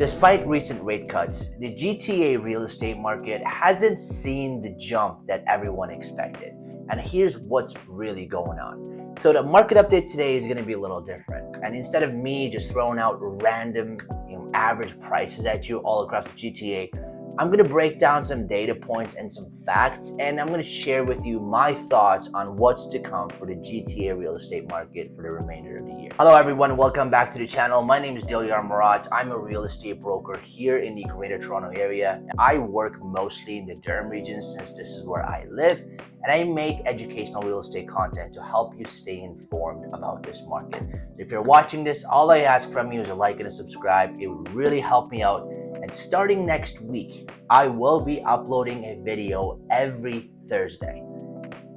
Despite recent rate cuts, the GTA real estate market hasn't seen the jump that everyone expected. And here's what's really going on. So the market update today is going to be a little different. And instead of me just throwing out random, average prices at you all across the GTA, I'm going to break down some data points and some facts, and I'm going to share with you my thoughts on what's to come for the GTA real estate market for the remainder of the year. Hello everyone, welcome back to the channel. My name is Durham Region. I'm a real estate broker here in the Greater Toronto area. I work mostly in the Durham region since this is where I live, and I make educational real estate content to help you stay informed about this market. If you're watching this, all I ask from you is a like and a subscribe. It would really help me out. And starting next week, I will be uploading a video every Thursday.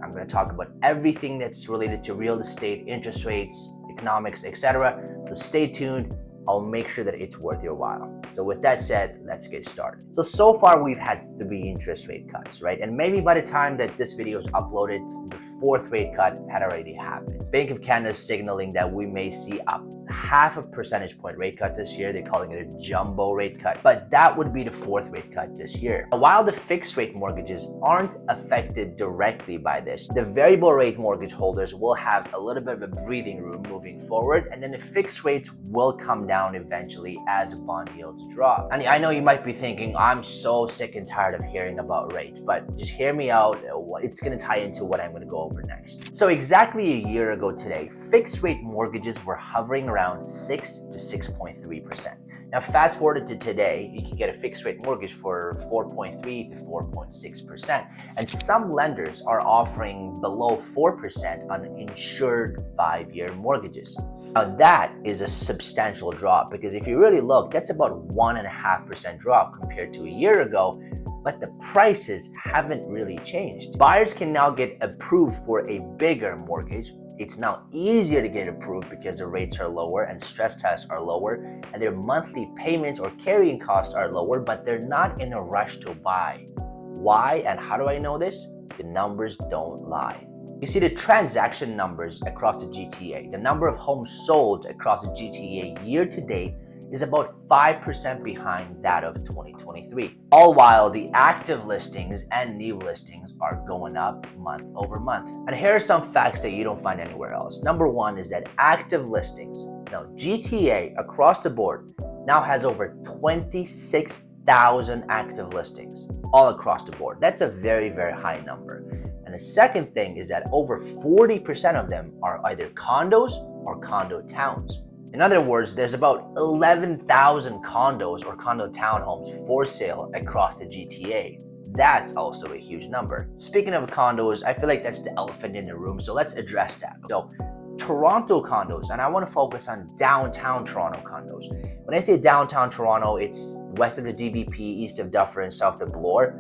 I'm going to talk about everything that's related to real estate, interest rates, economics, etc. So stay tuned. I'll make sure that it's worth your while. So with that said, let's get started. So far we've had 3 interest rate cuts, right? And maybe by the time that this video is uploaded, the 4th rate cut had already happened. Bank of Canada is signaling that we may see a 0.5 percentage point rate cut this year. They're calling it a jumbo rate cut, but that would be the 4th rate cut this year. While the fixed rate mortgages aren't affected directly by this, the variable rate mortgage holders will have a little bit of a breathing room moving forward, and then the fixed rates will come down eventually as the bond yields drop. And I know you might be thinking, I'm so sick and tired of hearing about rates, but just hear me out. It's going to tie into what I'm going to go over next. So exactly a year ago today, fixed rate mortgages were hovering around 6 to 6.3%. Now fast forward to today, you can get a fixed rate mortgage for 4.3 to 4.6%. And some lenders are offering below 4% on insured 5-year mortgages. Now that is a substantial drop, because if you really look, that's about 1.5% drop compared to a year ago. But the prices haven't really changed. Buyers can now get approved for a bigger mortgage. It's now easier to get approved because the rates are lower and stress tests are lower, and their monthly payments or carrying costs are lower, but they're not in a rush to buy. Why and how do I know this? The numbers don't lie. You see the transaction numbers across the GTA. The number of homes sold across the GTA year to date is about 5% behind that of 2023. All while the active listings and new listings are going up month over month. And here are some facts that you don't find anywhere else. Number one is that active listings, now GTA across the board now has over 26,000 active listings all across the board. That's a very, very high number. And the second thing is that over 40% of them are either condos or condo towns. In other words, there's about 11,000 condos or condo townhomes for sale across the GTA. That's also a huge number. Speaking of condos, I feel like that's the elephant in the room, so let's address that. So, Toronto condos, and I want to focus on downtown Toronto condos. When I say downtown Toronto, it's west of the DVP, east of Duffer, and south of Bloor.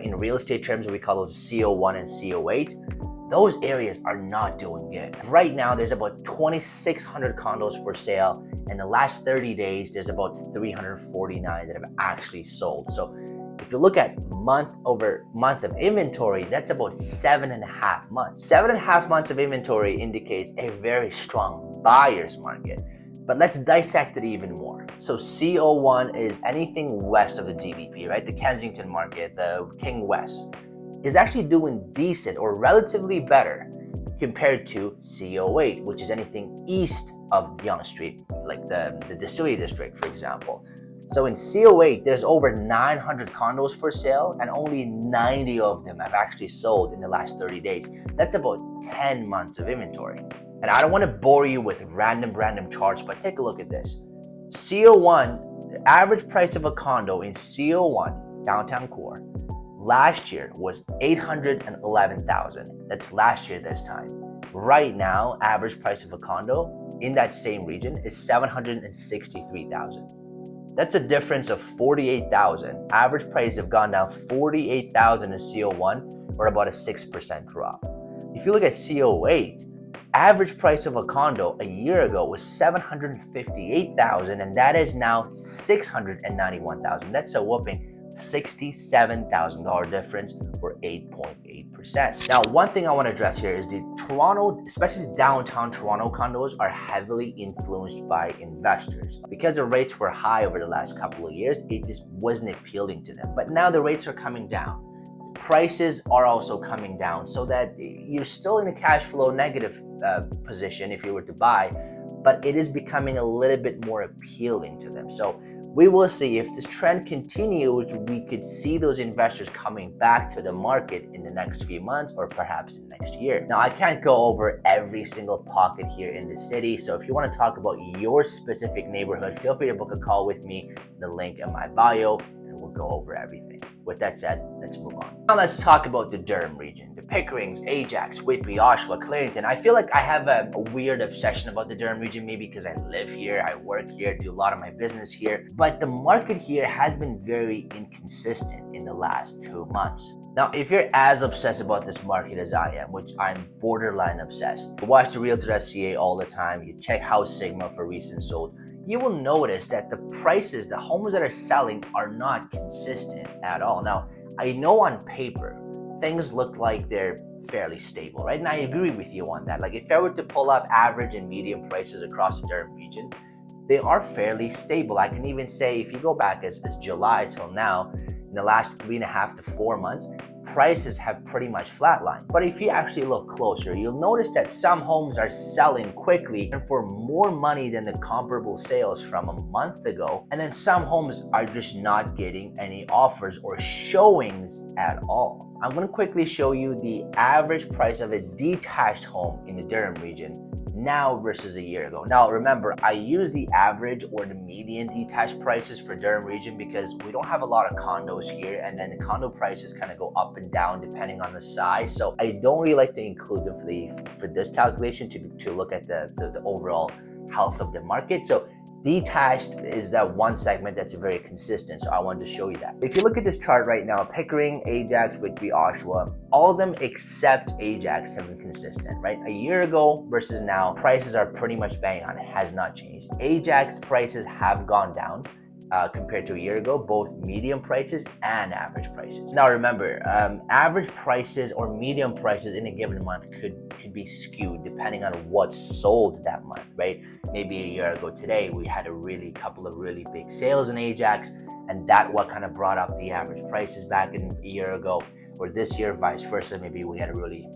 In real estate terms, we call those CO1 and CO8. Those areas are not doing good. Right now, there's about 2,600 condos for sale. In the last 30 days, there's about 349 that have actually sold. So if you look at month over month of inventory, that's about 7.5 months. 7.5 months of inventory indicates a very strong buyer's market. But let's dissect it even more. So CO1 is anything west of the DVP, right? The Kensington market, the King West, is actually doing decent or relatively better compared to CO8, which is anything east of Yonge Street, like the Distillery District, for example. So in CO8, there's over 900 condos for sale, and only 90 of them have actually sold in the last 30 days. That's about 10 months of inventory. And I don't want to bore you with random charts, but take a look at this. CO1, the average price of a condo in CO1, downtown core, last year was $811,000. That's last year this time. Right now, average price of a condo in that same region is $763,000. That's a difference of $48,000. Average prices have gone down $48,000 in CO1, or about a 6% drop. If you look at CO8, average price of a condo a year ago was $758,000, and that is now $691,000. That's a whopping $67,000 difference, or 8.8%. Now, one thing I want to address here is the Toronto, especially downtown Toronto condos, are heavily influenced by investors. Because the rates were high over the last couple of years, it just wasn't appealing to them. But now the rates are coming down. Prices are also coming down, so that you're still in a cash flow negative position if you were to buy, but it is becoming a little bit more appealing to them. So we will see if this trend continues. We could see those investors coming back to the market in the next few months, or perhaps in next year. Now, I can't go over every single pocket here in the city, so if you want to talk about your specific neighborhood, feel free to book a call with me, the link in my bio, and we'll go over everything. With that said, let's move on. Now let's talk about the Durham region. The Pickerings, Ajax, Whitby, Oshawa, Clarington. I feel like I have a weird obsession about the Durham region, maybe because I live here, I work here, do a lot of my business here. But the market here has been very inconsistent in the last 2 months. Now, if you're as obsessed about this market as I am, which I'm borderline obsessed, you watch the realtor.ca all the time, you check House Sigma for recent sold, you will notice that the prices, the homes that are selling, are not consistent at all. Now, I know on paper, things look like they're fairly stable, right? And I agree with you on that. Like, if I were to pull up average and median prices across the Durham region, they are fairly stable. I can even say, if you go back as July till now, in the last 3.5 to 4 months, prices have pretty much flatlined. But if you actually look closer, you'll notice that some homes are selling quickly and for more money than the comparable sales from a month ago. And then some homes are just not getting any offers or showings at all. I'm going to quickly show you the average price of a detached home in the Durham region now versus a year ago. Now, remember, I use the average or the median detached prices for Durham region because we don't have a lot of condos here, and then the condo prices kind of go up and down depending on the size. So I don't really like to include them for this calculation to look at the overall health of the market. So detached is that one segment that's very consistent, so I wanted to show you that. If you look at this chart right now, Pickering, Ajax, Whitby, Oshawa, all of them except Ajax have been consistent, right? A year ago versus now, prices are pretty much bang on. It has not changed. Ajax prices have gone down compared to a year ago, both medium prices and average prices. Now remember, average prices or medium prices in a given month could be skewed depending on what's sold that month, right? Maybe a year ago today, we had a couple of really big sales in Ajax, and that what kind of brought up the average prices back in a year ago. Or this year, vice versa, maybe we had a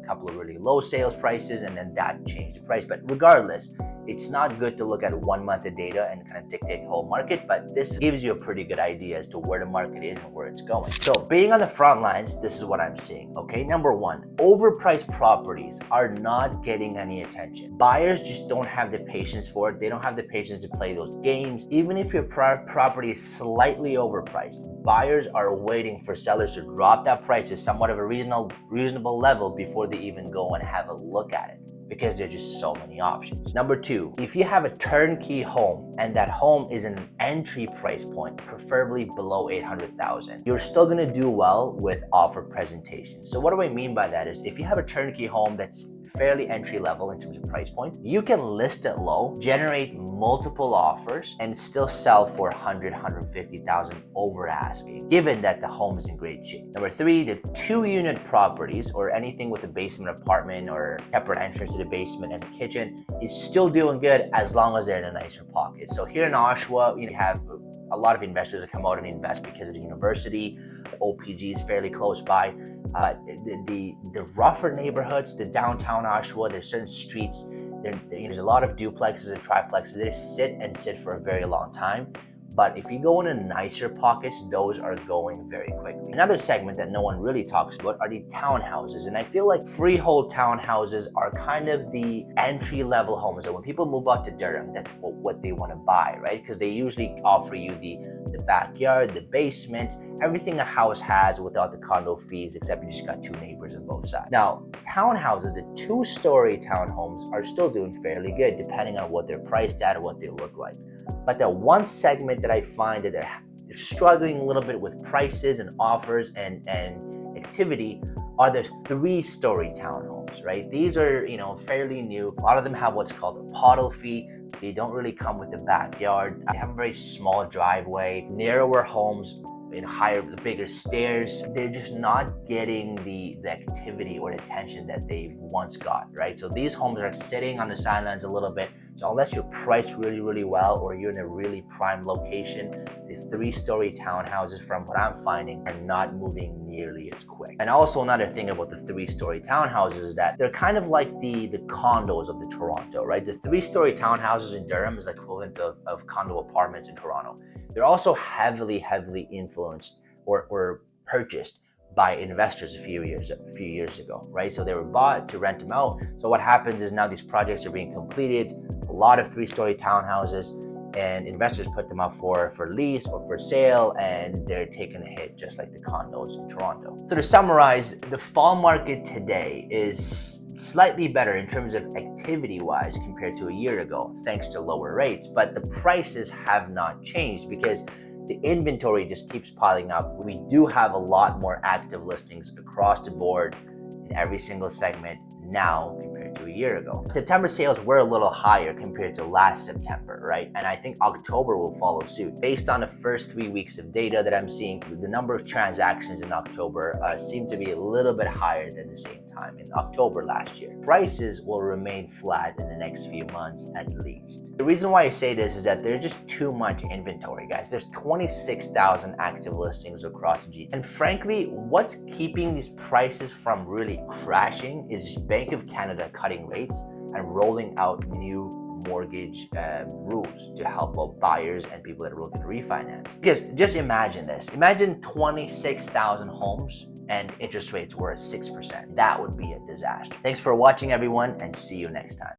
couple of really low sales prices, and then that changed the price. But regardless, it's not good to look at 1 month of data and kind of dictate the whole market, but this gives you a pretty good idea as to where the market is and where it's going. So being on the front lines, this is what I'm seeing, okay? Number one, overpriced properties are not getting any attention. Buyers just don't have the patience for it. They don't have the patience to play those games. Even if your property is slightly overpriced, buyers are waiting for sellers to drop that price to somewhat of a reasonable level before they even go and have a look at it, because there's just so many options. Number two, if you have a turnkey home and that home is an entry price point, preferably below $800,000, you're still gonna do well with offer presentation. So what do I mean by that is, if you have a turnkey home that's fairly entry level in terms of price point, you can list it low, generate multiple offers, and still sell for $150,000 over asking, given that the home is in great shape. Number three, the 2-unit properties or anything with a basement apartment or separate entrance to the basement and the kitchen is still doing good as long as they're in a nicer pocket. So here in Oshawa, you have a lot of investors that come out and invest because of the university. OPG is fairly close by. The rougher neighborhoods, the downtown Oshawa, there's certain streets, there's a lot of duplexes and triplexes. They sit for a very long time. But if you go into nicer pockets, those are going very quickly. Another segment that no one really talks about are the townhouses. And I feel like freehold townhouses are kind of the entry-level homes. So when people move out to Durham, that's what they want to buy, right? Because they usually offer you the backyard, the basement, everything a house has without the condo fees, except you just got 2 neighbors on both sides. Now, townhouses, the 2-story townhomes are still doing fairly good, depending on what they're priced at or what they look like. But the one segment that I find that they're struggling a little bit with prices and offers and activity are the 3-story townhomes, right? These are, fairly new. A lot of them have what's called a pottle fee. They don't really come with a backyard. They have a very small driveway, narrower homes, in higher, bigger stairs. They're just not getting the activity or attention that they've once got, right? So these homes are sitting on the sidelines a little bit. So unless you're priced really, really well, or you're in a really prime location, the 3-story townhouses, from what I'm finding, are not moving nearly as quick. And also another thing about the 3-story townhouses is that they're kind of like the condos of the Toronto, right? The 3-story townhouses in Durham is the equivalent of condo apartments in Toronto. They're also heavily influenced or purchased by investors a few years ago, right? So they were bought to rent them out. So what happens is now these projects are being completed, a lot of 3-story townhouses, and investors put them up for lease or for sale, and they're taking a hit just like the condos in Toronto. So to summarize, the fall market today is slightly better in terms of activity wise compared to a year ago, thanks to lower rates, but the prices have not changed because the inventory just keeps piling up. We do have a lot more active listings across the board in every single segment now compared to a year ago. September sales were a little higher compared to last September, right? And I think October will follow suit. Based on the first 3 weeks of data that I'm seeing, the number of transactions in October seem to be a little bit higher than the same time in October last year. Prices will remain flat in the next few months at least. The reason why I say this is that there's just too much inventory, guys. There's 26,000 active listings across the GTA. And frankly, what's keeping these prices from really crashing is Bank of Canada cutting rates and rolling out new mortgage rules to help out buyers and people that are looking to refinance. Because just imagine this. Imagine 26,000 homes and interest rates were at 6%. That would be a disaster. Thanks for watching, everyone, and see you next time.